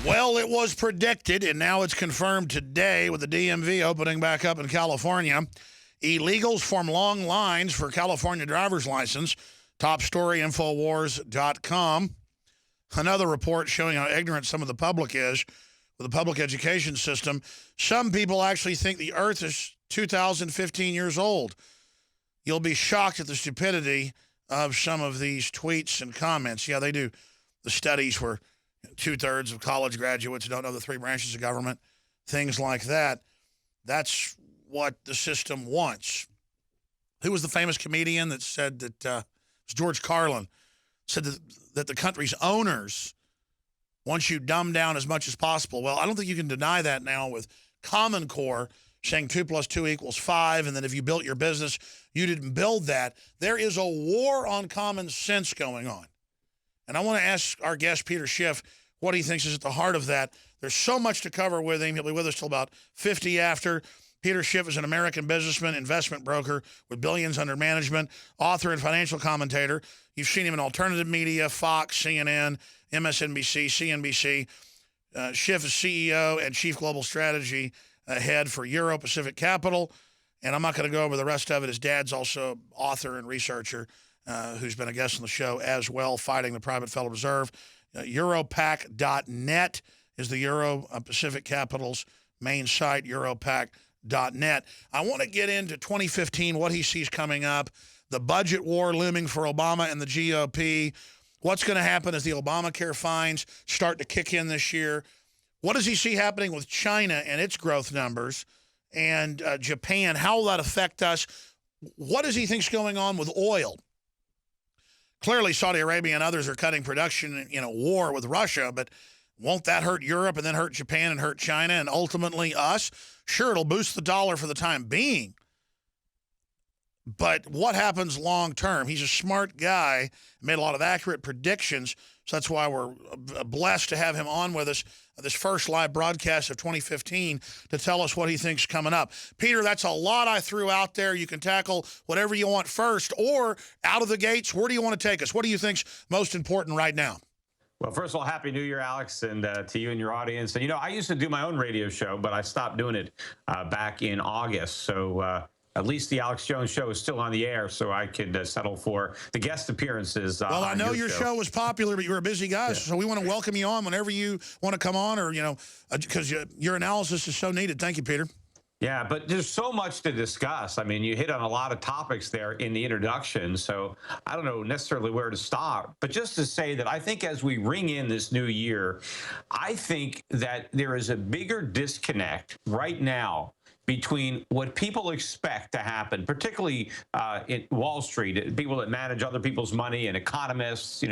Well, it was predicted, and now it's confirmed today with the DMV opening back up in California. Illegals form long lines for California driver's license. Top story, Infowars.com. Another report showing how ignorant some of the public is with the public education system. Some people actually think the Earth is 2,015 years old. You'll be shocked at the stupidity of some of these tweets and comments. Yeah, they do the studies where two-thirds of college graduates don't know the three branches of government, things like that. That's what the system wants. Who was the famous comedian that said that, it was George Carlin, said that the country's owners want you dumbed down as much as possible. Well, I don't think you can deny that now with Common Core saying 2 + 2 = 5, and then if you built your business, you didn't build that. There is a war on common sense going on. And I want to ask our guest, Peter Schiff, what he thinks is at the heart of that. There's so much to cover with him. He'll be with us till about 50 after. Peter Schiff is an American businessman, investment broker with billions under management, author and financial commentator. You've seen him in alternative media, Fox, CNN, MSNBC, CNBC. Schiff is CEO and Chief Global Strategy Head for Euro Pacific Capital. And I'm not going to go over the rest of it. His dad's also author and researcher who's been a guest on the show as well, fighting the private Federal Reserve. Europac.net is the Euro Pacific Capital's main site, Europac.net. I want to get into 2015, what he sees coming up, the budget war looming for Obama and the GOP, what's going to happen as the Obamacare fines start to kick in this year. What does he see happening with China and its growth numbers and Japan? How will that affect us? What does he think's going on with oil? Clearly, Saudi Arabia and others are cutting production in a war with Russia, but won't that hurt Europe and then hurt Japan and hurt China and ultimately us? Sure, it'll boost the dollar for the time being, but what happens long term? He's a smart guy, made a lot of accurate predictions, so that's why we're blessed to have him on with us this first live broadcast of 2015 to tell us what he thinks coming up. Peter, that's a lot I threw out there. You can tackle whatever you want first, or out of the gates, where do you want to take us? What do you think's most important right now? Well, first of all, Happy New Year, Alex, and to you and your audience. And, I used to do my own radio show, but I stopped doing it back in August. So at least the Alex Jones show is still on the air, so I could settle for the guest appearances. Well, I know your show was popular, but you're a busy guy, so we want to welcome you on whenever you want to come on, or, because your analysis is so needed. Thank you, Peter. Yeah, but there's so much to discuss. I mean, you hit on a lot of topics there in the introduction, so I don't know necessarily where to start. But just to say that I think as we ring in this new year, I think that there is a bigger disconnect right now between what people expect to happen, particularly in Wall Street, people that manage other people's money and economists.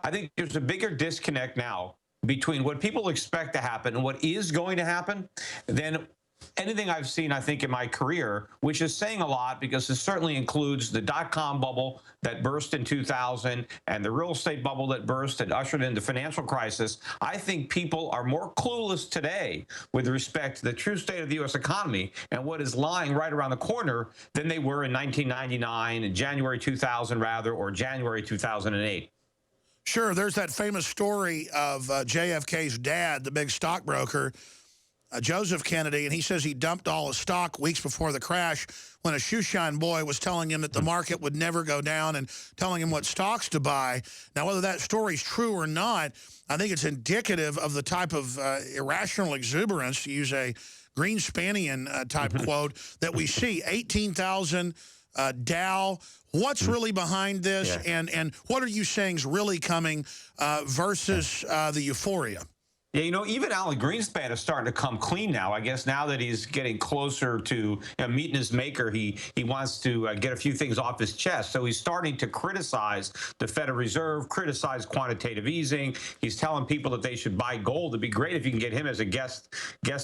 I think there's a bigger disconnect now between what people expect to happen and what is going to happen than anything I've seen, I think, in my career, which is saying a lot because it certainly includes the dot-com bubble that burst in 2000 and the real estate bubble that burst and ushered in the financial crisis. I think people are more clueless today with respect to the true state of the U.S. economy and what is lying right around the corner than they were in 1999, in January 2000, rather, or January 2008. Sure, there's that famous story of JFK's dad, the big stockbroker, Joseph Kennedy, and he says he dumped all his stock weeks before the crash when a shoeshine boy was telling him that the market would never go down and telling him what stocks to buy. Now, whether that story's true or not, I think it's indicative of the type of irrational exuberance, to use a Greenspanian type quote, that we see. 18,000 Dow. What's really behind this, and what are you saying is really coming versus the euphoria? Yeah, even Alan Greenspan is starting to come clean now. I guess now that he's getting closer to meeting his maker, he wants to get a few things off his chest. So he's starting to criticize the Federal Reserve, criticize quantitative easing. He's telling people that they should buy gold. It'd be great if you can get him as a guest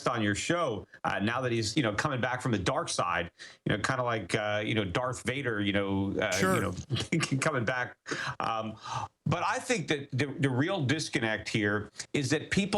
on your show now that he's coming back from the dark side. Kind of like Darth Vader. Sure. Coming back. But I think that the real disconnect here is that people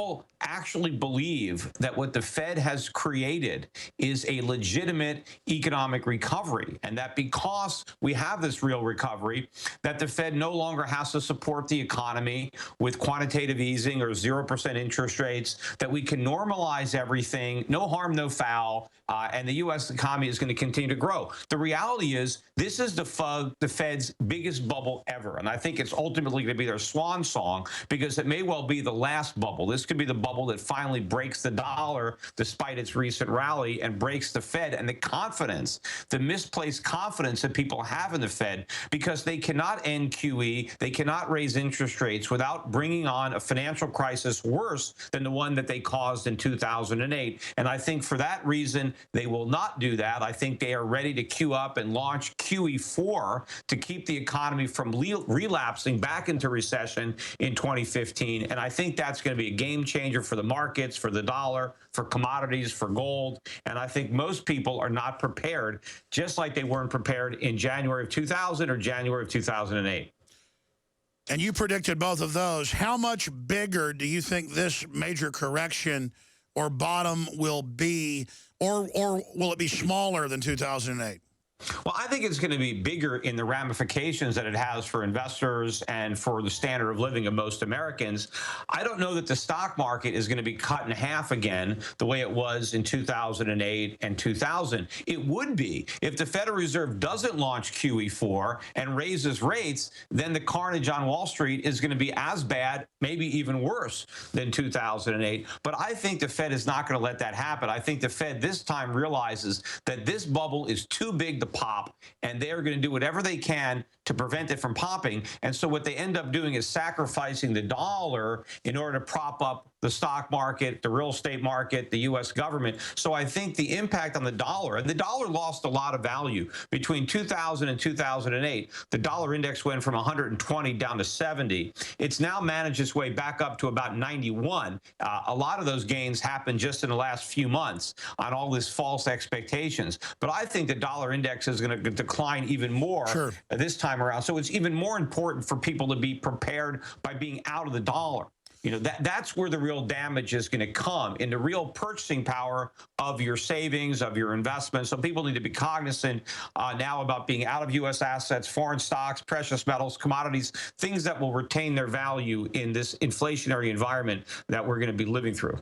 actually believe that what the Fed has created is a legitimate economic recovery, and that because we have this real recovery, that the Fed no longer has to support the economy with quantitative easing or 0% interest rates, that we can normalize everything, no harm, no foul, and the U.S. economy is going to continue to grow. The reality is this is the Fed's biggest bubble ever, and I think it's ultimately going to be their swan song, because it may well be the last bubble. This could be the bubble that finally breaks the dollar despite its recent rally and breaks the Fed and the confidence, the misplaced confidence that people have in the Fed, because they cannot end QE, they cannot raise interest rates without bringing on a financial crisis worse than the one that they caused in 2008. And I think for that reason, they will not do that. I think they are ready to queue up and launch QE4 to keep the economy from relapsing back into recession in 2015. And I think that's going to be a game changer for the markets, for the dollar, for commodities, for gold. And I think most people are not prepared, just like they weren't prepared in January of 2000 or January of 2008. And you predicted both of those. How much bigger do you think this major correction or bottom will be, or will it be smaller than 2008? Well, I think it's going to be bigger in the ramifications that it has for investors and for the standard of living of most Americans. I don't know that the stock market is going to be cut in half again the way it was in 2008 and 2000. It would be if the Federal Reserve doesn't launch QE4 and raises rates, then the carnage on Wall Street is going to be as bad, maybe even worse than 2008. But I think the Fed is not going to let that happen. I think the Fed this time realizes that this bubble is too big to pop, and they're going to do whatever they can to prevent it from popping. And so what they end up doing is sacrificing the dollar in order to prop up the stock market, the real estate market, the U.S. government. So I think the impact on the dollar, and the dollar lost a lot of value between 2000 and 2008. The dollar index went from 120 down to 70. It's now managed its way back up to about 91. A lot of those gains happened just in the last few months on all this false expectations. But I think the dollar index is going to decline even more this time around. So it's even more important for people to be prepared by being out of the dollar. You know, that's where the real damage is going to come, in the real purchasing power of your savings, of your investments. So people need to be cognizant now about being out of U.S. assets, foreign stocks, precious metals, commodities, things that will retain their value in this inflationary environment that we're going to be living through.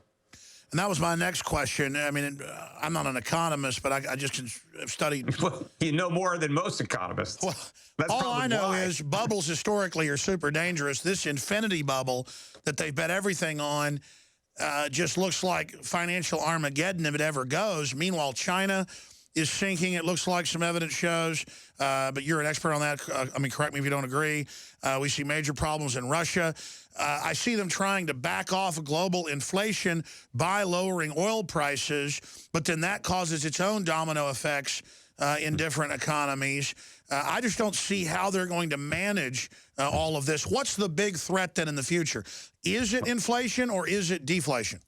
And that was my next question. I mean, I'm not an economist, but I just have studied. Well, you know more than most economists. Well, that's all I know is bubbles historically are super dangerous. This infinity bubble that they bet everything on just looks like financial Armageddon if it ever goes. Meanwhile, China is sinking, it looks like some evidence shows. But you're an expert on that. I mean, correct me if you don't agree. We see major problems in Russia. I see them trying to back off global inflation by lowering oil prices, but then that causes its own domino effects in different economies. I just don't see how they're going to manage all of this. What's the big threat then in the future? Is it inflation or is it deflation?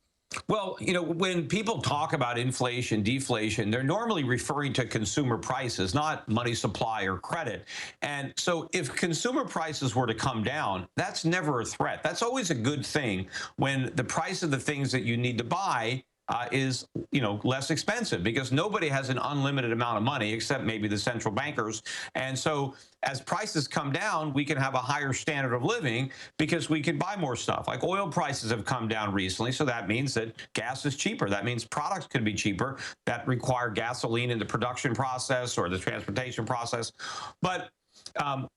Well, you know, when people talk about inflation, deflation, they're normally referring to consumer prices, not money supply or credit. And so if consumer prices were to come down, that's never a threat. That's always a good thing when the price of the things that you need to buy is, you know, less expensive, because nobody has an unlimited amount of money except maybe the central bankers. And so as prices come down, we can have a higher standard of living because we can buy more stuff. Like oil prices have come down recently, so that means that gas is cheaper. That means products can be cheaper that require gasoline in the production process or the transportation process. But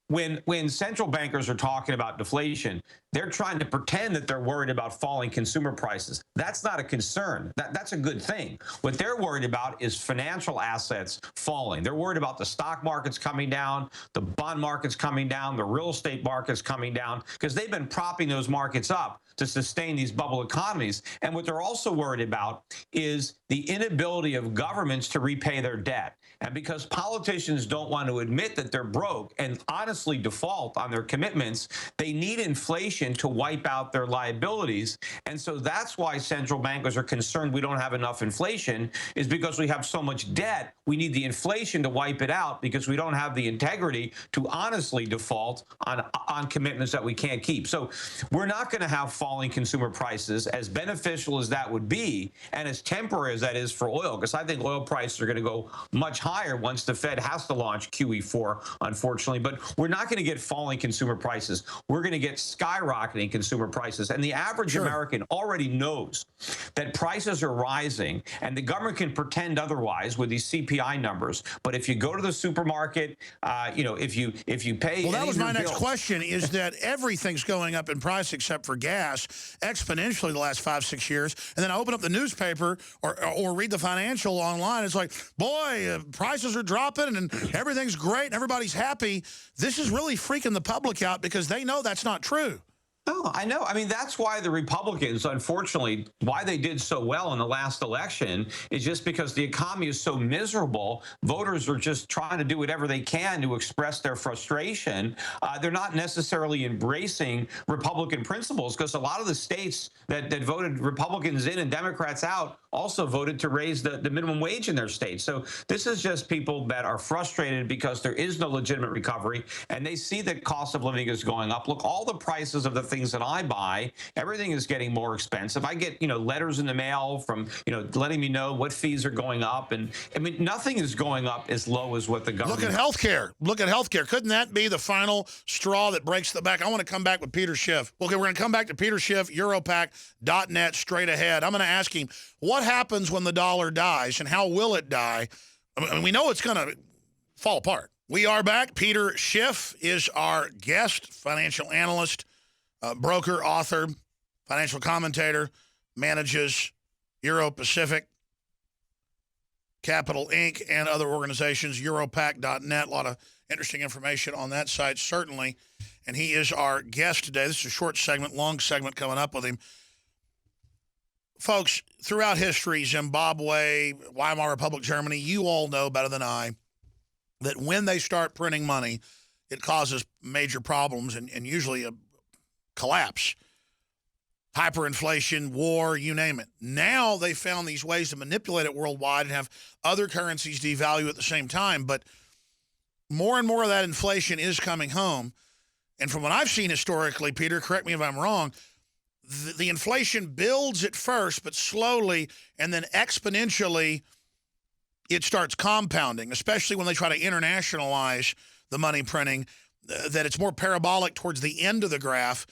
when central bankers are talking about deflation, they're trying to pretend that they're worried about falling consumer prices. That's not a concern. That's a good thing. What they're worried about is financial assets falling. They're worried about the stock markets coming down, the bond markets coming down, the real estate markets coming down, because they've been propping those markets up to sustain these bubble economies. And what they're also worried about is the inability of governments to repay their debt. And because politicians don't want to admit that they're broke and honestly default on their commitments, they need inflation to wipe out their liabilities. And so that's why central bankers are concerned we don't have enough inflation, is because we have so much debt. We need the inflation to wipe it out because we don't have the integrity to honestly default on commitments that we can't keep. So we're not going to have falling consumer prices, as beneficial as that would be, and as temporary as that is for oil, because I think oil prices are going to go much higher once the Fed has to launch QE4, unfortunately. But we're not going to get falling consumer prices. We're going to get skyrocketing consumer prices. And the average American already knows that prices are rising, and the government can pretend otherwise with these CPI numbers. But if you go to the supermarket, if you pay, well, that was my next question, is that everything's going up in price except for gas exponentially the last 5-6 years. And then I open up the newspaper or read the financial online. It's like, boy, prices are dropping and everything's great and everybody's happy. This is really freaking the public out because they know that's not true. Oh, I know. I mean, that's why the Republicans, unfortunately, why they did so well in the last election is just because the economy is so miserable. Voters are just trying to do whatever they can to express their frustration. They're not necessarily embracing Republican principles, because a lot of the states that voted Republicans in and Democrats out also voted to raise the minimum wage in their states. So this is just people that are frustrated because there is no legitimate recovery, and they see that cost of living is going up. Look, all the prices of the things that I buy, everything is getting more expensive. I get, letters in the mail from, letting me know what fees are going up. And I mean, nothing is going up as low as what the government. Look at healthcare. Look at healthcare. Couldn't that be the final straw that breaks the back? I want to come back with Peter Schiff. Okay, we're going to come back to Peter Schiff, Europac.net, straight ahead. I'm going to ask him, what happens when the dollar dies and how will it die? I mean, we know it's going to fall apart. We are back. Peter Schiff is our guest, financial analyst, broker, author, financial commentator, manages Euro Pacific, Capital Inc., and other organizations, Europac.net. A lot of interesting information on that site, certainly. And he is our guest today. This is a short segment, long segment coming up with him. Folks, throughout history, Zimbabwe, Weimar Republic, Germany, you all know better than I that when they start printing money, it causes major problems and usually a collapse, hyperinflation, war, you name it. Now they found these ways to manipulate it worldwide and have other currencies devalue at the same time. But more and more of that inflation is coming home. And from what I've seen historically, Peter, correct me if I'm wrong, the inflation builds at first, but slowly and then exponentially it starts compounding, especially when they try to internationalize the money printing, that it's more parabolic towards the end of the graph.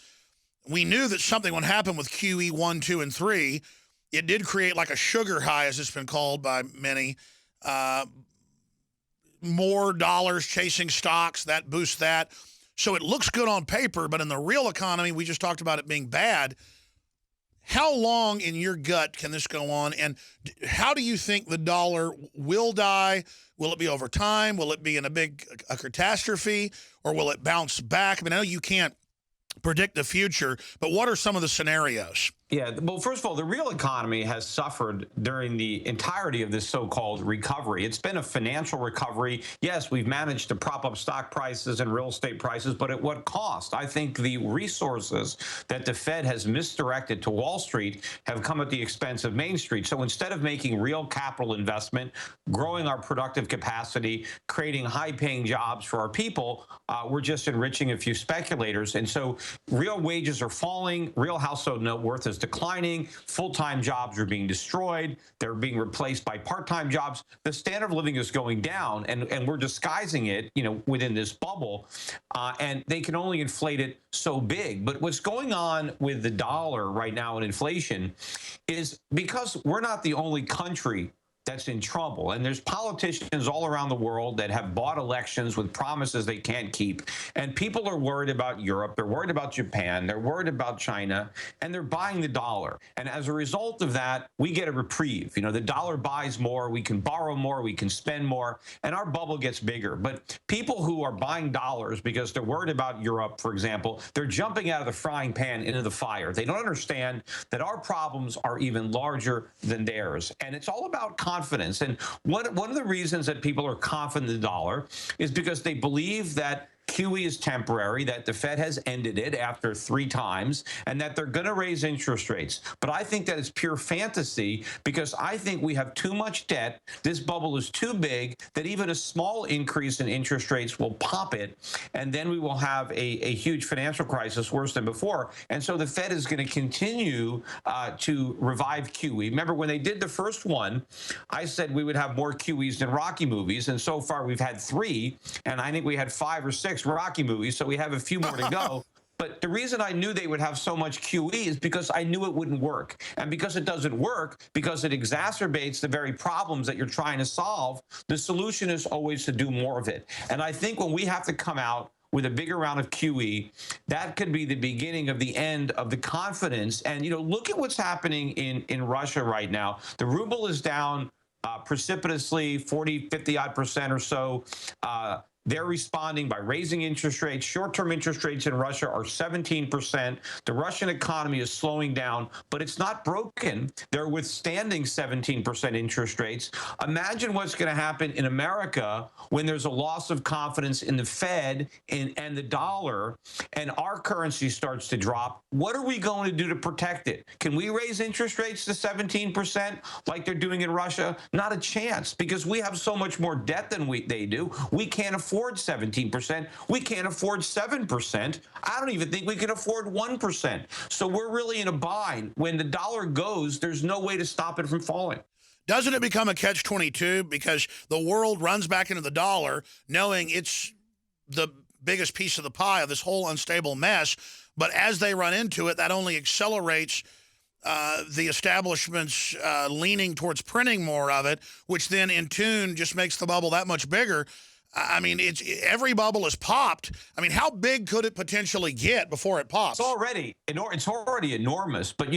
We knew that something would happen with QE 1, 2, and 3. It did create like a sugar high, as it's been called by many. More dollars chasing stocks, that boosts that. So it looks good on paper, but in the real economy, we just talked about it being bad. How long in your gut can this go on? And how do you think the dollar will die? Will it be over time? Will it be in a catastrophe? Or will it bounce back? I mean, I know you can't predict the future, but what are some of the scenarios? Yeah, well, first of all, the real economy has suffered during the entirety of this so-called recovery. It's been a financial recovery. Yes, we've managed to prop up stock prices and real estate prices, but at what cost? I think the resources that the Fed has misdirected to Wall Street have come at the expense of Main Street. So instead of making real capital investment, growing our productive capacity, creating high-paying jobs for our people, we're just enriching a few speculators. And so real wages are falling, real household net worth is declining, full-time jobs are being destroyed, they're being replaced by part-time jobs. The standard of living is going down, and we're disguising it, within this bubble, and they can only inflate it so big. But what's going on with the dollar right now in inflation is because we're not the only country that's in trouble. And there's politicians all around the world that have bought elections with promises they can't keep. And people are worried about Europe. They're worried about Japan. They're worried about China. And they're buying the dollar. And as a result of that, we get a reprieve. The dollar buys more. We can borrow more. We can spend more. And our bubble gets bigger. But people who are buying dollars because they're worried about Europe, for example, they're jumping out of the frying pan into the fire. They don't understand that our problems are even larger than theirs. And it's all about confidence. And one of the reasons that people are confident in the dollar is because they believe that QE is temporary, that the Fed has ended it after 3 times, and that they're going to raise interest rates. But I think that is pure fantasy, because I think we have too much debt. This bubble is too big that even a small increase in interest rates will pop it, and then we will have a huge financial crisis worse than before. And so the Fed is going to continue to revive QE. Remember, when they did the first one, I said we would have more QEs than Rocky movies, and so far we've had 3, and I think we had 5 or 6 Rocky movies, so we have a few more to go. But the reason I knew they would have so much QE is because I knew it wouldn't work. And because it doesn't work, because it exacerbates the very problems that you're trying to solve, the solution is always to do more of it. And I think when we have to come out with a bigger round of QE, that could be the beginning of the end of the confidence. And, look at what's happening in Russia right now. The ruble is down precipitously, 40, 50 odd percent or so. They're responding by raising interest rates. Short-term interest rates in Russia are 17%. The Russian economy is slowing down, but it's not broken. They're withstanding 17% interest rates. Imagine what's going to happen in America when there's a loss of confidence in the Fed and the dollar, and our currency starts to drop. What are we going to do to protect it? Can we raise interest rates to 17% like they're doing in Russia? Not a chance, because we have so much more debt than they do. We can't afford 17%. We can't afford 7%. I don't even think we can afford 1%. So we're really in a bind. When the dollar goes, there's no way to stop it from falling. Doesn't it become a catch-22 because the world runs back into the dollar knowing it's the biggest piece of the pie of this whole unstable mess, but as they run into it, that only accelerates the establishment's leaning towards printing more of it, which then in tune just makes the bubble that much bigger. I mean, every bubble is popped. I mean, how big could it potentially get before it pops? It's already enormous. But,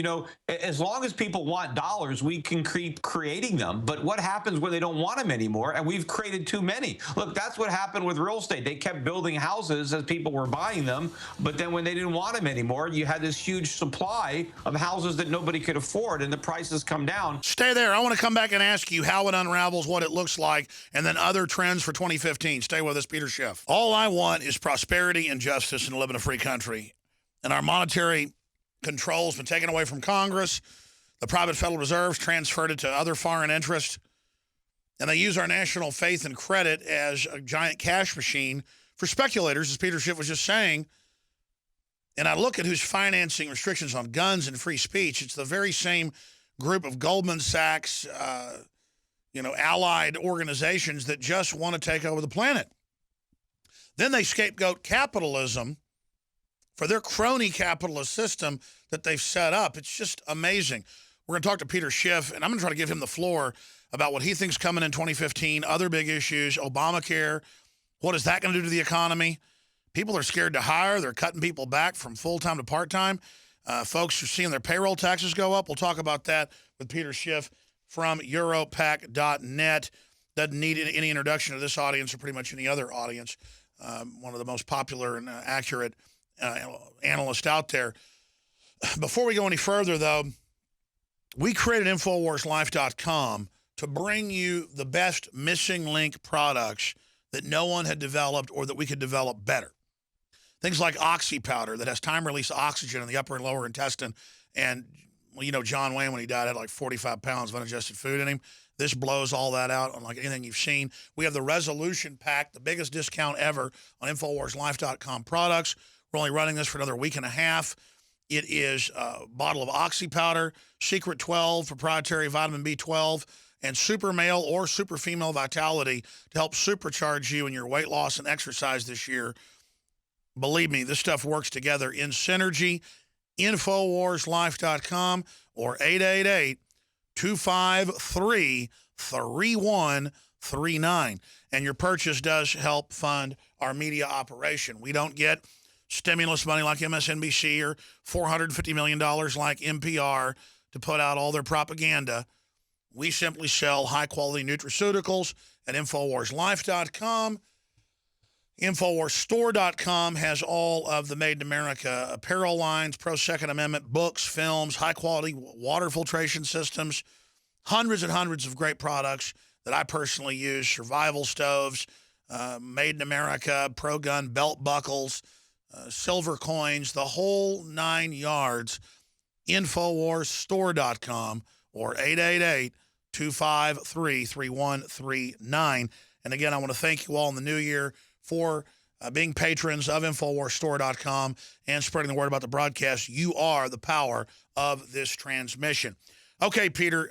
as long as people want dollars, we can keep creating them. But what happens when they don't want them anymore? And we've created too many. Look, that's what happened with real estate. They kept building houses as people were buying them. But then when they didn't want them anymore, you had this huge supply of houses that nobody could afford, and the prices come down. Stay there. I want to come back and ask you how it unravels, what it looks like, and then other trends for 2015. Stay with us, Peter Schiff. All I want is prosperity and justice and to live in a free country. And our monetary control's been taken away from Congress. The private Federal Reserve's transferred it to other foreign interests. And they use our national faith and credit as a giant cash machine for speculators, as Peter Schiff was just saying. And I look at who's financing restrictions on guns and free speech. It's the very same group of Goldman Sachs, allied organizations that just want to take over the planet. Then they scapegoat capitalism for their crony capitalist system that they've set up. It's just amazing. We're going to talk to Peter Schiff, and I'm going to try to give him the floor about what he thinks coming in 2015, other big issues, Obamacare. What is that going to do to the economy? People are scared to hire. They're cutting people back from full-time to part-time. Folks are seeing their payroll taxes go up. We'll talk about that with Peter Schiff from Europac.net. Doesn't need any introduction to this audience or pretty much any other audience. One of the most popular and accurate analysts out there. Before we go any further, though, we created InfoWarsLife.com to bring you the best missing link products that no one had developed or that we could develop better. Things like oxy powder that has time-release oxygen in the upper and lower intestine. And, John Wayne, when he died, had like 45 pounds of undigested food in him. This blows all that out unlike anything you've seen. We have the Resolution Pack, the biggest discount ever on InfoWarsLife.com products. We're only running this for another week and a half. It is a bottle of oxy powder, Secret 12, proprietary vitamin B12, and super male or super female vitality to help supercharge you in your weight loss and exercise this year. Believe me, this stuff works together in synergy. InfoWarsLife.com or 888-253-3139. And your purchase does help fund our media operation. We don't get stimulus money like MSNBC or $450 million like NPR to put out all their propaganda. We simply sell high-quality nutraceuticals at InfoWarsLife.com. InfoWarsStore.com has all of the Made in America apparel lines, pro-Second Amendment books, films, high-quality water filtration systems, hundreds and hundreds of great products that I personally use, survival stoves, Made in America, pro-gun belt buckles, silver coins, the whole 9 yards. InfoWarsStore.com or 888-253-3139. And again, I want to thank you all in the new year for being patrons of InfoWarsStore.com and spreading the word about the broadcast. You are the power of this transmission. Okay, Peter,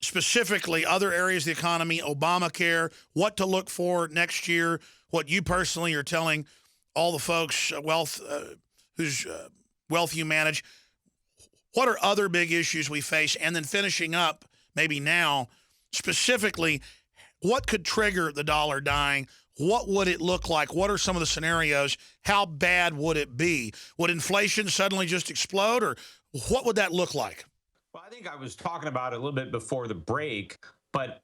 specifically other areas of the economy, Obamacare, what to look for next year, what you personally are telling all the folks whose wealth you manage. What are other big issues we face? And then finishing up, maybe now, specifically, what could trigger the dollar dying? What would it look like? What are some of the scenarios? How bad would it be? Would inflation suddenly just explode, or what would that look like? Well, I think I was talking about it a little bit before the break. But,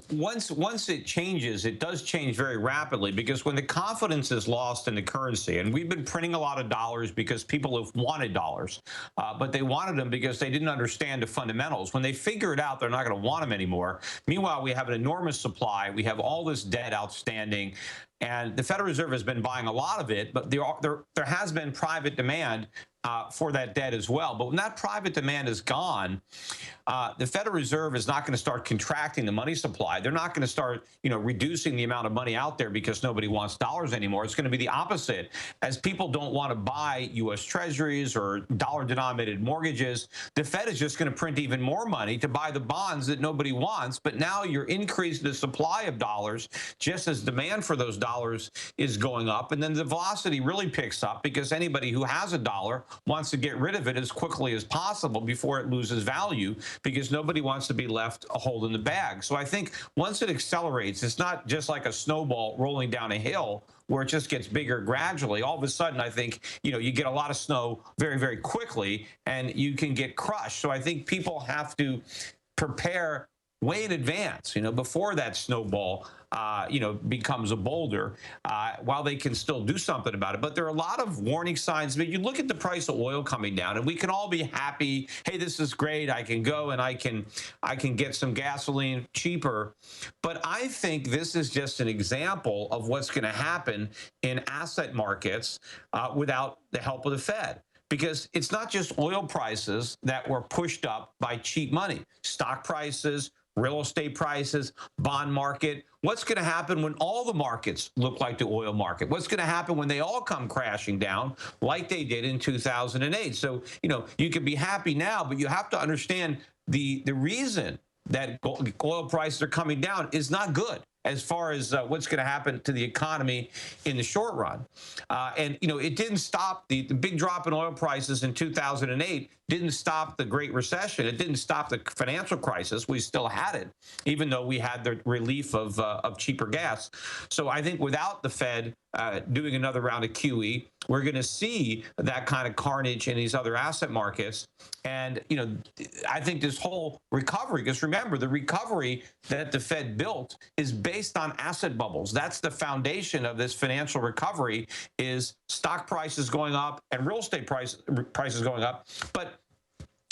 once it changes, it does change very rapidly, because when the confidence is lost in the currency, and we've been printing a lot of dollars because people have wanted dollars, but they wanted them because they didn't understand the fundamentals. When they figure it out, they're not going to want them anymore. Meanwhile, we have an enormous supply. We have all this debt outstanding. And the Federal Reserve has been buying a lot of it, but there has been private demand for that debt as well. But when that private demand is gone, the Federal Reserve is not going to start contracting the money supply. They're not going to start, reducing the amount of money out there because nobody wants dollars anymore. It's going to be the opposite. As people don't want to buy U.S. Treasuries or dollar-denominated mortgages, the Fed is just going to print even more money to buy the bonds that nobody wants. But now you're increasing the supply of dollars just as demand for those dollars is going up. And then the velocity really picks up because anybody who has a dollar wants to get rid of it as quickly as possible before it loses value, because nobody wants to be left holding the bag. So I think once it accelerates, it's not just like a snowball rolling down a hill where it just gets bigger gradually. All of a sudden, I think, you get a lot of snow very, very quickly and you can get crushed. So I think people have to prepare way in advance, before that snowball, becomes a boulder, while they can still do something about it. But there are a lot of warning signs. I mean, you look at the price of oil coming down, and we can all be happy. Hey, this is great. I can go and I can get some gasoline cheaper. But I think this is just an example of what's going to happen in asset markets without the help of the Fed. Because it's not just oil prices that were pushed up by cheap money. Stock prices, real estate prices, bond market. What's going to happen when all the markets look like the oil market? What's going to happen when they all come crashing down like they did in 2008? So, you can be happy now, but you have to understand the reason that oil prices are coming down is not good as far as what's going to happen to the economy in the short run. And it didn't stop the big drop in oil prices in 2008, didn't stop the Great Recession. It didn't stop the financial crisis. We still had it, even though we had the relief of cheaper gas. So I think without the Fed doing another round of QE, we're going to see that kind of carnage in these other asset markets. And, I think this whole recovery, because remember, the recovery that the Fed built is based on asset bubbles. That's the foundation of this financial recovery, is stock prices going up and real estate prices going up. But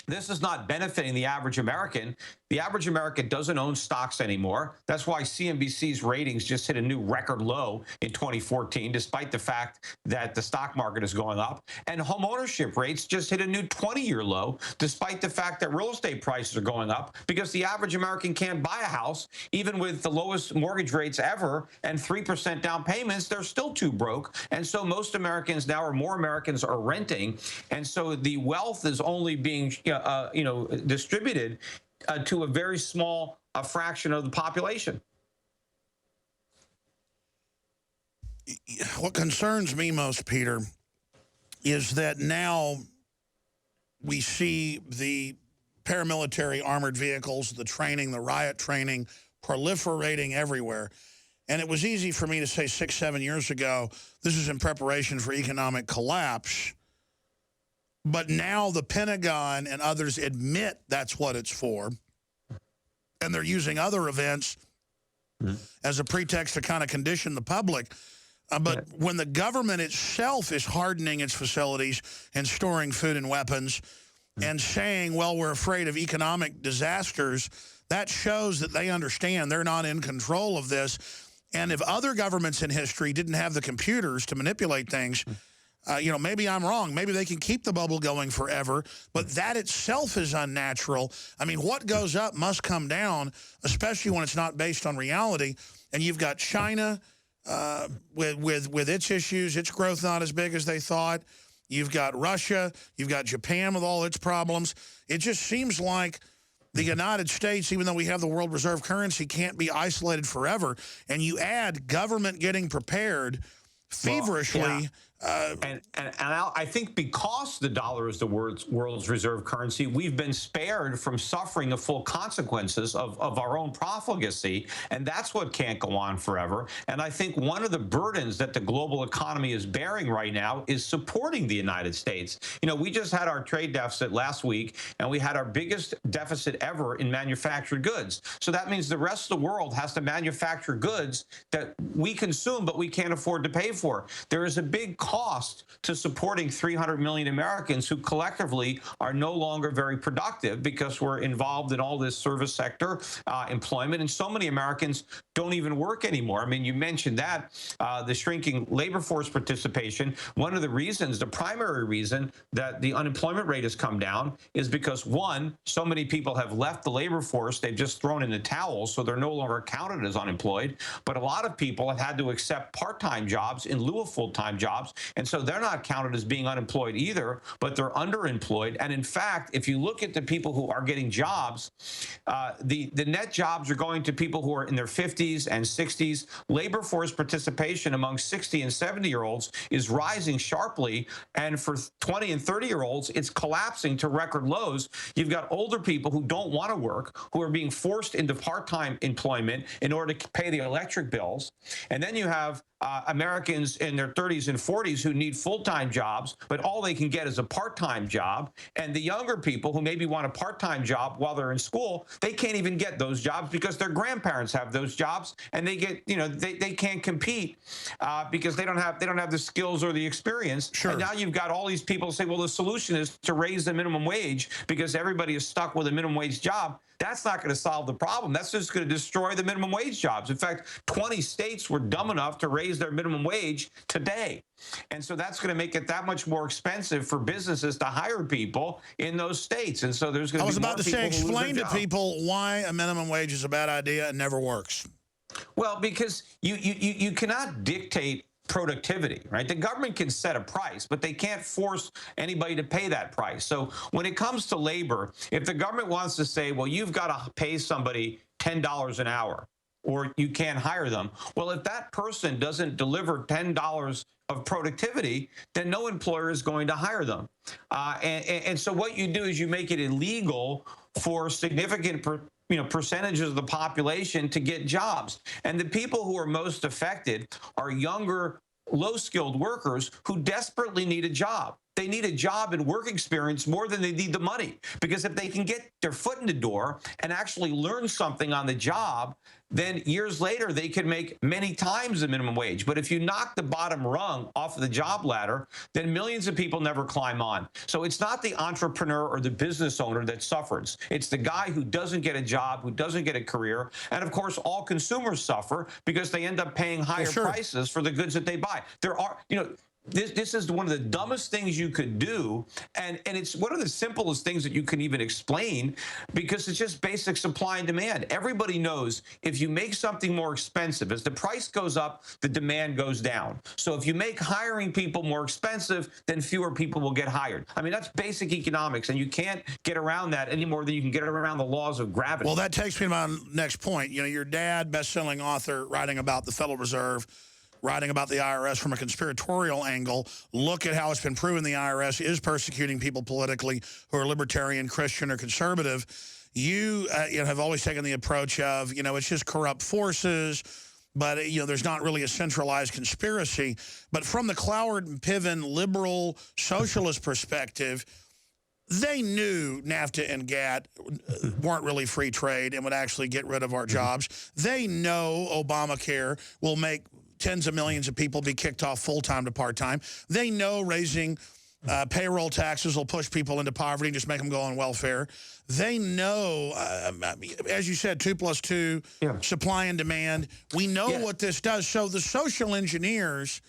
this is not benefiting the average American. The average American doesn't own stocks anymore. That's why CNBC's ratings just hit a new record low in 2014, despite the fact that the stock market is going up. And home ownership rates just hit a new 20-year low, despite the fact that real estate prices are going up, because the average American can't buy a house. Even with the lowest mortgage rates ever and 3% down payments, they're still too broke. And so most Americans now, or more Americans, are renting. And so the wealth is only being distributed to a very small fraction of the population. What concerns me most, Peter, is that now we see the paramilitary armored vehicles, the training, the riot training, proliferating everywhere. And it was easy for me to say 6, 7 years ago, this is in preparation for economic collapse. But now the Pentagon and others admit that's what it's for. And they're using other events as a pretext to kind of condition the public. But when the government itself is hardening its facilities and storing food and weapons and saying, well, we're afraid of economic disasters, that shows that they understand they're not in control of this. And if other governments in history didn't have the computers to manipulate things, you know, maybe I'm wrong. Maybe they can keep the bubble going forever, but that itself is unnatural. I mean, what goes up must come down, especially when it's not based on reality. And you've got China with its issues, its growth not as big as they thought. You've got Russia. You've got Japan with all its problems. It just seems like the United States, even though we have the world reserve currency, can't be isolated forever. And you add government getting prepared feverishly. Well, yeah. And I think because the dollar is the world's reserve currency, we've been spared from suffering the full consequences of our own profligacy, and that's what can't go on forever. And I think one of the burdens that the global economy is bearing right now is supporting the United States. You know, we just had our trade deficit last week, and we had our biggest deficit ever in manufactured goods. So that means the rest of the world has to manufacture goods that we consume, but we can't afford to pay for. There is a big cost to supporting 300 million Americans who collectively are no longer very productive because we're involved in all this service sector employment, and so many Americans don't even work anymore. I mean, you mentioned that, the shrinking labor force participation. One of the reasons, the primary reason that the unemployment rate has come down is because, one, so many people have left the labor force, they've just thrown in the towel, so they're no longer counted as unemployed. But a lot of people have had to accept part-time jobs in lieu of full-time jobs, and so they're not counted as being unemployed either, but they're underemployed. And in fact, if you look at the people who are getting jobs, the net jobs are going to people who are in their 50s and 60s. Labor force participation among 60 and 70-year-olds is rising sharply, and for 20 and 30-year-olds, it's collapsing to record lows. You've got older people who don't want to work, who are being forced into part-time employment in order to pay the electric bills. And then you have Americans in their 30s and 40s who need full-time jobs, but all they can get is a part-time job. And the younger people who maybe want a part-time job while they're in school, they can't even get those jobs because their grandparents have those jobs, and they get, you know, they can't compete because they don't have the skills or the experience. Sure. And now you've got all these people say, well, the solution is to raise the minimum wage because everybody is stuck with a minimum wage job. That's not going to solve the problem. That's just going to destroy the minimum wage jobs. In fact, 20 states were dumb enough to raise their minimum wage today. And so that's going to make it that much more expensive for businesses to hire people in those states. And so there's going to be more people who lose their job. I was about to say, explain to people why a minimum wage is a bad idea and never works. Well, because you cannot dictate productivity, right? The government can set a price, but they can't force anybody to pay that price. So when it comes to labor, if the government wants to say, well, you've got to pay somebody $10 an hour, or you can't hire them. Well, if that person doesn't deliver $10 of productivity, then no employer is going to hire them. And so what you do is you make it illegal for significant percentages of the population to get jobs. And the people who are most affected are younger, low-skilled workers who desperately need a job. They need a job and work experience more than they need the money. Because if they can get their foot in the door and actually learn something on the job, then years later they can make many times the minimum wage. But if you knock the bottom rung off of the job ladder, then millions of people never climb on. So it's not the entrepreneur or the business owner that suffers. It's the guy who doesn't get a job, who doesn't get a career. And of course, all consumers suffer because they end up paying higher prices for the goods that they buy. There are, this is one of the dumbest things you could do, and it's one of the simplest things that you can even explain, because it's just basic supply and demand. Everybody knows if you make something more expensive, as the price goes up, the demand goes down. So if you make hiring people more expensive, then fewer people will get hired. I mean, that's basic economics, and you can't get around that any more than you can get around the laws of gravity. Well, that takes me to my next point. You know, your dad, best-selling author, writing about the Federal Reserve, writing about the IRS from a conspiratorial angle. Look at how it's been proven the IRS is persecuting people politically who are libertarian, Christian, or conservative. You have always taken the approach of, it's just corrupt forces, but, there's not really a centralized conspiracy. But from the Cloward and Piven liberal socialist perspective, they knew NAFTA and GATT weren't really free trade and would actually get rid of our jobs. They know Obamacare will make tens of millions of people be kicked off full-time to part-time. They know raising Payroll taxes will push people into poverty and just make them go on welfare. They know, as you said, 2 + 2, supply and demand. We know what this does. So the social engineers,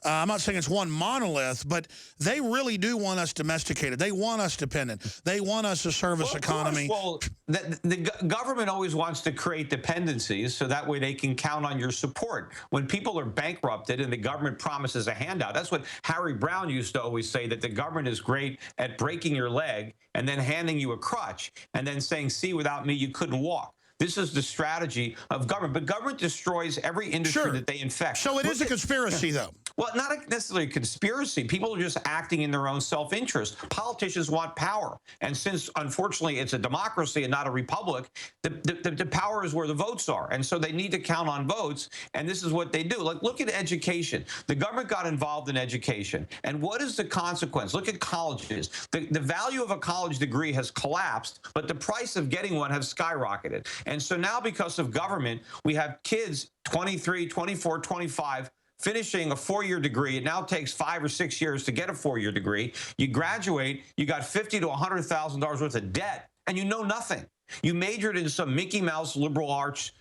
I'm not saying it's one monolith, but they really do want us domesticated. They want us dependent. They want us a service economy. Well, the government always wants to create dependencies so that way they can count on your support. When people are bankrupted and the government promises a handout, that's what Harry Brown used to always say, that the government is great at breaking your leg and then handing you a crutch and then saying, see, without me, you couldn't walk. This is the strategy of government. But government destroys every industry that they infect. So it is a conspiracy, though. Well, not necessarily a conspiracy. People are just acting in their own self-interest. Politicians want power. And since, unfortunately, it's a democracy and not a republic, the power is where the votes are. And so they need to count on votes. And this is what they do. Like, look at education. The government got involved in education. And what is the consequence? Look at colleges. The value of a college degree has collapsed, but the price of getting one has skyrocketed. And so now, because of government, we have kids 23, 24, 25, finishing a 4-year degree. It now takes 5 or 6 years to get a 4-year degree. You graduate, you got $50,000 to $100,000 worth of debt, and you know nothing. You majored in some Mickey Mouse liberal arts,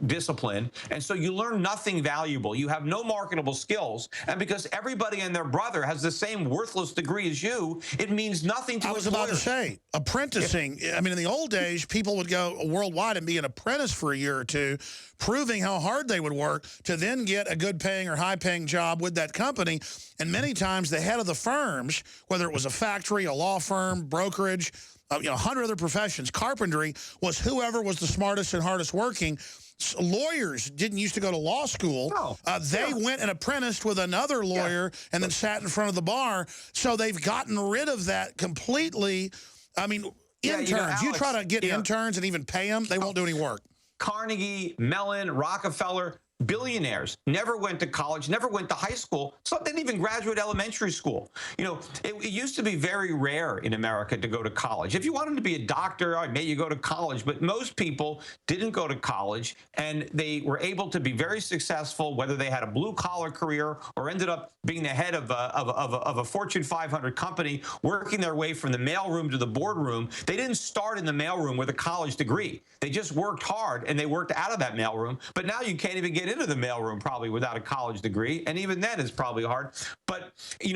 discipline, and so you learn nothing valuable. You have no marketable skills, and because everybody and their brother has the same worthless degree as you, it means nothing to I was employers. about to say, apprenticing. I mean, in the old days, people would go worldwide and be an apprentice for a year or two, proving how hard they would work to then get a good-paying or high-paying job with that company. And many times the head of the firms, whether it was a factory, a law firm, brokerage, 100 other professions, carpentry, was whoever was the smartest and hardest working. Lawyers didn't used to go to law school. No. They went and apprenticed with another lawyer and then sat in front of the bar. So they've gotten rid of that completely. I mean, interns. Alex, you try to get interns and even pay them, they won't do any work. Carnegie, Mellon, Rockefeller, billionaires never went to college, never went to high school. Some didn't even graduate elementary school. It used to be very rare in America to go to college. If you wanted to be a doctor, maybe you go to college, but most people didn't go to college, and they were able to be very successful, whether they had a blue-collar career or ended up being the head of a Fortune 500 company, working their way from the mailroom to the boardroom. They didn't start in the mailroom with a college degree. They just worked hard, and they worked out of that mailroom. But now you can't even get into the mailroom probably without a college degree, and even then it's probably hard. But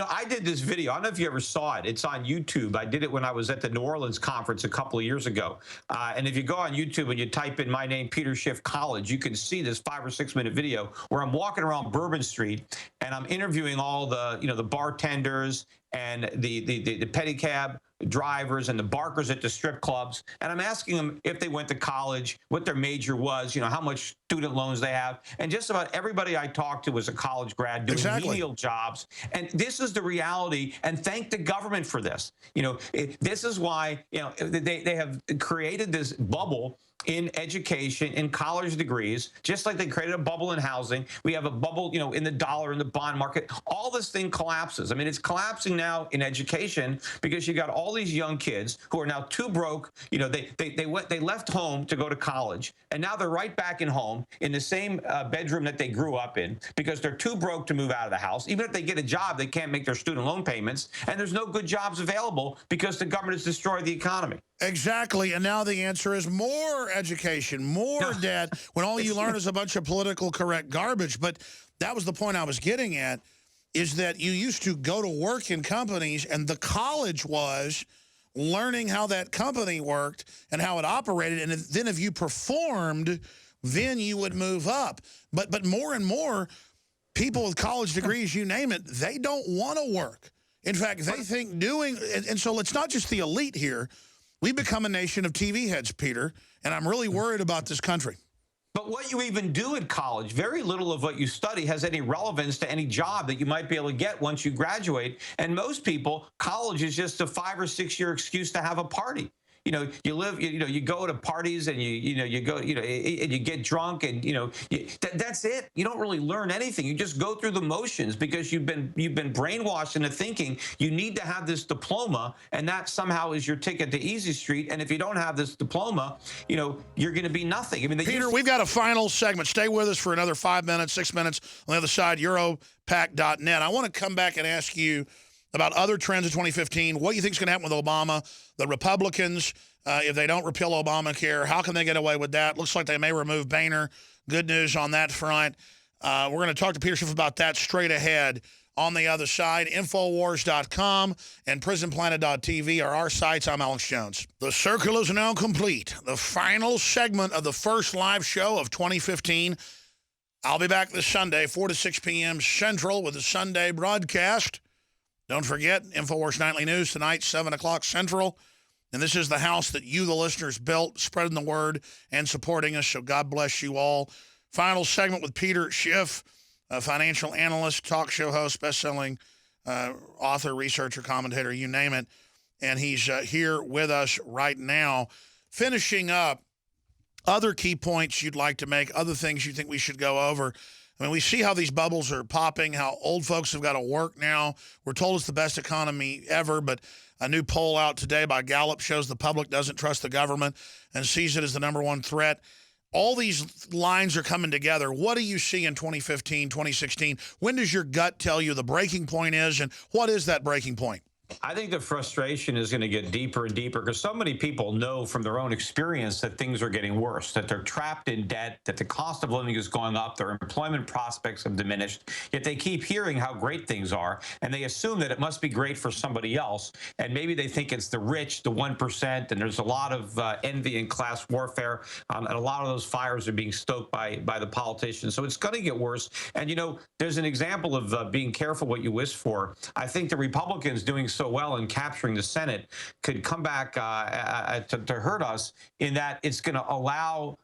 I did this video. I don't know if you ever saw it. It's on YouTube. I did it when I was at the New Orleans conference a couple of years ago. And if you go on YouTube and you type in my name, Peter Schiff College, you can see this 5 or 6 minute video where I'm walking around Bourbon Street and I'm interviewing all the the bartenders and the pedicab drivers and the barkers at the strip clubs. And I'm asking them if they went to college, what their major was, how much student loans they have. And just about everybody I talked to was a college grad doing menial jobs. And this is the reality. And thank the government for this. This is why, they have created this bubble in education, in college degrees, just like they created a bubble in housing. We have a bubble, in the dollar, in the bond market. All this thing collapses. I mean, it's collapsing now in education because you got all these young kids who are now too broke. They left home to go to college, and now they're right back in home in the same bedroom that they grew up in because they're too broke to move out of the house. Even if they get a job, they can't make their student loan payments, and there's no good jobs available because the government has destroyed the economy. Exactly, and now the answer is more education, more debt, when all you learn is a bunch of political correct garbage. But that was the point I was getting at, is that you used to go to work in companies, and the college was learning how that company worked and how it operated, and then if you performed, then you would move up. But more and more, people with college degrees, you name it, they don't want to work. In fact, they think doing, and so it's not just the elite here. We've become a nation of TV heads, Peter, and I'm really worried about this country. But what you even do in college, very little of what you study has any relevance to any job that you might be able to get once you graduate. And most people, college is just a 5 or 6 year excuse to have a party. You go to parties and you go, and you get drunk and, that's it. You don't really learn anything. You just go through the motions because you've been brainwashed into thinking you need to have this diploma, and that somehow is your ticket to Easy Street. And if you don't have this diploma, you're going to be nothing. I mean, Peter, we've got a final segment. Stay with us for another 5 minutes, 6 minutes. On the other side, Europac.net. I want to come back and ask you about other trends of 2015, what you think is going to happen with Obama, the Republicans, if they don't repeal Obamacare, how can they get away with that? Looks like they may remove Boehner. Good news on that front. We're going to talk to Peter Schiff about that straight ahead on the other side. Infowars.com and prisonplanet.tv are our sites. I'm Alex Jones. The circle is now complete. The final segment of the first live show of 2015. I'll be back this Sunday, 4 to 6 p.m. Central with the Sunday broadcast. Don't forget, InfoWars Nightly News tonight, 7 o'clock Central. And this is the house that you, the listeners, built, spreading the word and supporting us. So God bless you all. Final segment with Peter Schiff, a financial analyst, talk show host, best-selling author, researcher, commentator, you name it. And he's here with us right now, finishing up other key points you'd like to make, other things you think we should go over. I mean, we see how these bubbles are popping, how old folks have got to work now. We're told it's the best economy ever, but a new poll out today by Gallup shows the public doesn't trust the government and sees it as the number one threat. All these lines are coming together. What do you see in 2015, 2016? When does your gut tell you the breaking point is, and what is that breaking point? I think the frustration is going to get deeper and deeper because so many people know from their own experience that things are getting worse, that they're trapped in debt, that the cost of living is going up, their employment prospects have diminished, yet they keep hearing how great things are, and they assume that it must be great for somebody else, and maybe they think it's the rich, the 1%, and there's a lot of envy and class warfare, and a lot of those fires are being stoked by the politicians, so it's going to get worse. And, you know, there's an example of being careful what you wish for. I think the Republicans doing so well in capturing the Senate could come back to hurt us in that it's going to allow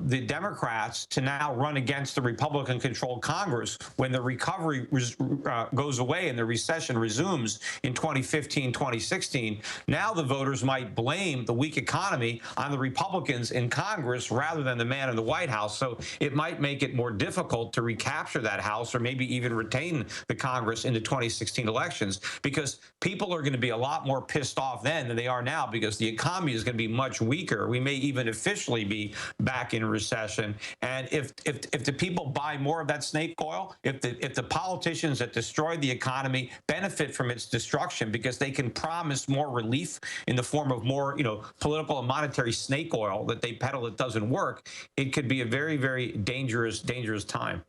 the Democrats to now run against the Republican-controlled Congress when the recovery goes away and the recession resumes in 2015, 2016. Now the voters might blame the weak economy on the Republicans in Congress rather than the man in the White House. So it might make it more difficult to recapture that House or maybe even retain the Congress in the 2016 elections because people are going to be a lot more pissed off then than they are now because the economy is going to be much weaker. We may even officially be back in recession. And if the people buy more of that snake oil, if the politicians that destroy the economy benefit from its destruction because they can promise more relief in the form of more, political and monetary snake oil that they peddle that doesn't work, it could be a very, very dangerous time.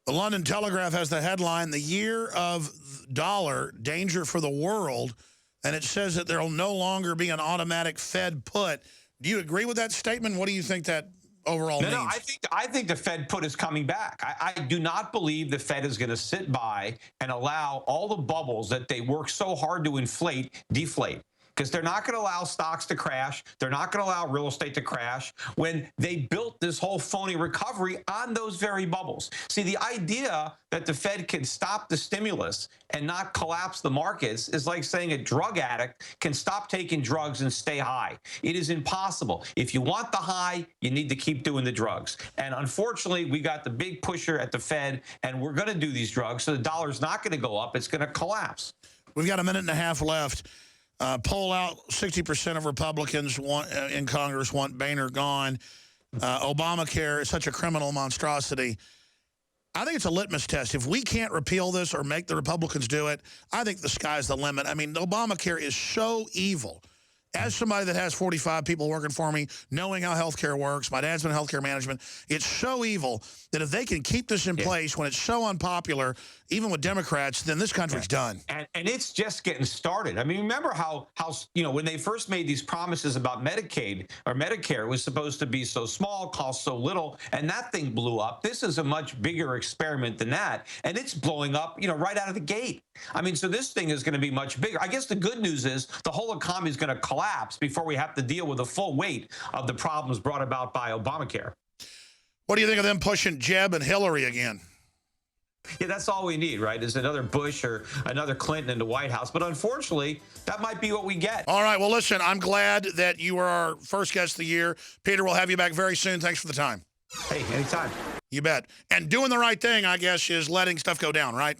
The London Telegraph has the headline, "The Year of Dollar, Danger for the World," and it says that there will no longer be an automatic Fed put. Do you agree with that statement? What do you think that overall means? No, I think the Fed put is coming back. I do not believe the Fed is going to sit by and allow all the bubbles that they work so hard to inflate, deflate. Because they're not going to allow stocks to crash. They're not going to allow real estate to crash when they built this whole phony recovery on those very bubbles. See, the idea that the Fed can stop the stimulus and not collapse the markets is like saying a drug addict can stop taking drugs and stay high. It is impossible. If you want the high, you need to keep doing the drugs. And unfortunately, we got the big pusher at the Fed, and we're going to do these drugs, so the dollar's not going to go up. It's going to collapse. We've got a minute and a half left. Poll out, 60% of Republicans in Congress want Boehner gone. Obamacare is such a criminal monstrosity. I think it's a litmus test. If we can't repeal this or make the Republicans do it, I think the sky's the limit. I mean, Obamacare is so evil. As somebody that has 45 people working for me, knowing how healthcare works, my dad's been in healthcare management, it's so evil that if they can keep this in place when it's so unpopular, even with Democrats, then this country's done. And it's just getting started. I mean, remember how when they first made these promises about Medicaid or Medicare, it was supposed to be so small, cost so little, and that thing blew up. This is a much bigger experiment than that, and it's blowing up, right out of the gate. I mean, so this thing is going to be much bigger. I guess the good news is the whole economy is going to collapse before we have to deal with the full weight of the problems brought about by Obamacare. What do you think of them pushing Jeb and Hillary again? Yeah, that's all we need, right, is another Bush or another Clinton in the White House. But unfortunately, that might be what we get. All right, well, listen, I'm glad that you were our first guest of the year. Peter, we'll have you back very soon. Thanks for the time. Hey, anytime. You bet. And doing the right thing, I guess, is letting stuff go down, right?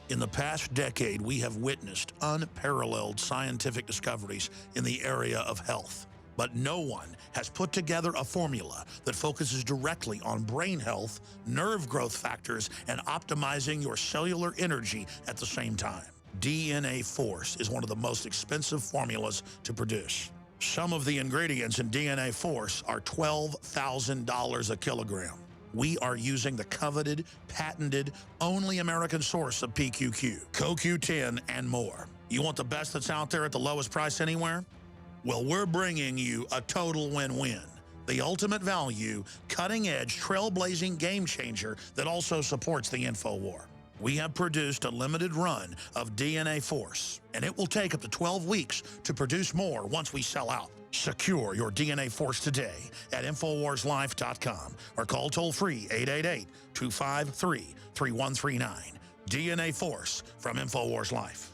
In the past decade, we have witnessed unparalleled scientific discoveries in the area of health. But no one has put together a formula that focuses directly on brain health, nerve growth factors, and optimizing your cellular energy at the same time. DNA Force is one of the most expensive formulas to produce. Some of the ingredients in DNA Force are $12,000 a kilogram. We are using the coveted, patented, only American source of PQQ, CoQ10, and more. You want the best that's out there at the lowest price anywhere? Well, we're bringing you a total win-win. The ultimate value, cutting-edge, trailblazing game changer that also supports the InfoWar. We have produced a limited run of DNA Force, and it will take up to 12 weeks to produce more once we sell out. Secure your DNA Force today at InfoWarsLife.com or call toll-free 888-253-3139. DNA Force from InfoWars Life.